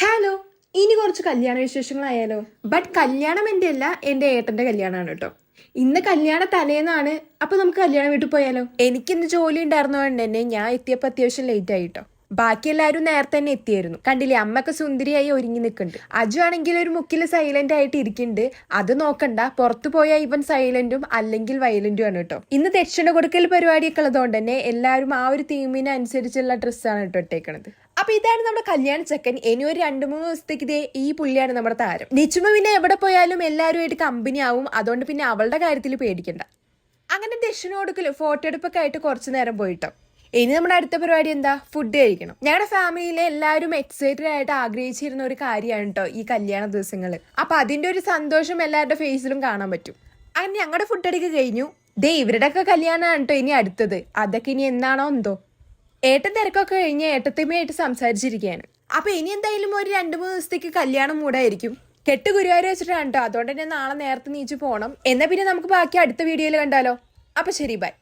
Hello, ഇനി കുറച്ച് കല്യാണ വിശേഷങ്ങളായാലോ. ബട്ട് കല്യാണം എൻ്റെ അല്ല, എൻ്റെ ഏട്ടൻ്റെ കല്യാണമാണ് കേട്ടോ. ഇന്ന് കല്യാണ തലേന്നാണ്. അപ്പൊ നമുക്ക് കല്യാണം വീട്ടിൽ പോയാലോ. എനിക്കിന്ന് ജോലി ഉണ്ടായിരുന്നതുകൊണ്ട് തന്നെ ഞാൻ എത്തിയപ്പോൾ അത്യാവശ്യം ലേറ്റ് ആയിട്ടോ. ബാക്കി എല്ലാവരും നേരത്തെ തന്നെ എത്തിയായിരുന്നു. കണ്ടില്ലേ, അമ്മയൊക്കെ സുന്ദരിയായി ഒരുങ്ങി നിൽക്കുന്നുണ്ട്. അജു ആണെങ്കിൽ ഒരു മുക്കിൽ സൈലന്റ് ആയിട്ട് ഇരിക്കുന്നുണ്ട്. അത് നോക്കണ്ട, പുറത്തു പോയാൽ ഇവൻ സൈലന്റും അല്ലെങ്കിൽ വയലന്റും ആണ് കേട്ടോ. ഇന്ന് ദക്ഷിണ കൊടുക്കൽ പരിപാടിയൊക്കെ ഉള്ളതുകൊണ്ട് തന്നെ എല്ലാവരും ആ ഒരു തീമിനനുസരിച്ചുള്ള ഡ്രസ്സാണ് കേട്ടോ ഇട്ടേക്കണത്. അപ്പൊ ഇതാണ് നമ്മുടെ കല്യാണ ചെക്കൻ. ഇനി ഒരു 2-3 ദിവസത്തേക്ക് ഇതേ ഈ പുള്ളിയാണ് നമ്മുടെ താരം. നിച്ചുമ പിന്നെ എവിടെ പോയാലും എല്ലാവരുമായിട്ട് കമ്പനി ആവും. അതുകൊണ്ട് പിന്നെ അവളുടെ കാര്യത്തിൽ പേടിക്കണ്ട. അങ്ങനെ ദക്ഷിണ കൊടുക്കല് ഫോട്ടോ എടുപ്പൊക്കെ ആയിട്ട് കുറച്ചു നേരം പോയിട്ടോ. ഇനി നമ്മുടെ അടുത്ത പരിപാടി എന്താ, ഫുഡ് കഴിക്കണം. ഞങ്ങളുടെ ഫാമിലിയിലെ എല്ലാവരും എക്സൈറ്റഡ് ആയിട്ട് ആഗ്രഹിച്ചിരുന്ന ഒരു കാര്യമാണ് കേട്ടോ ഈ കല്യാണ ദിവസങ്ങൾ. അപ്പൊ അതിന്റെ ഒരു സന്തോഷം എല്ലാവരുടെ ഫേസിലും കാണാൻ പറ്റും. അങ്ങനെ ഞങ്ങളുടെ ഫുഡ് അടിക്ക് കഴിഞ്ഞു. ദേ ഇവരുടെ ഒക്കെ കല്യാണമാണ് കേട്ടോ ഇനി അടുത്തത്. അതൊക്കെ ഇനി എന്നാണോ എന്തോ. ഏട്ടൻ തിരക്കൊക്കെ കഴിഞ്ഞ് ഏട്ടത്തിമ്മയായിട്ട് സംസാരിച്ചിരിക്കുകയാണ്. അപ്പൊ ഇനി എന്തായാലും ഒരു 2-3 ദിവസത്തേക്ക് കല്യാണം മൂടായിരിക്കും. കെട്ട് ഗുരുവായൂർ വെച്ചിട്ടാണ് കേട്ടോ. അതുകൊണ്ട് തന്നെ നാളെ നേരത്തെ നീച്ചു പോകണം. എന്നാ പിന്നെ നമുക്ക് ബാക്കി അടുത്ത വീഡിയോയിൽ കണ്ടാലോ. അപ്പൊ ശരി, ബൈ.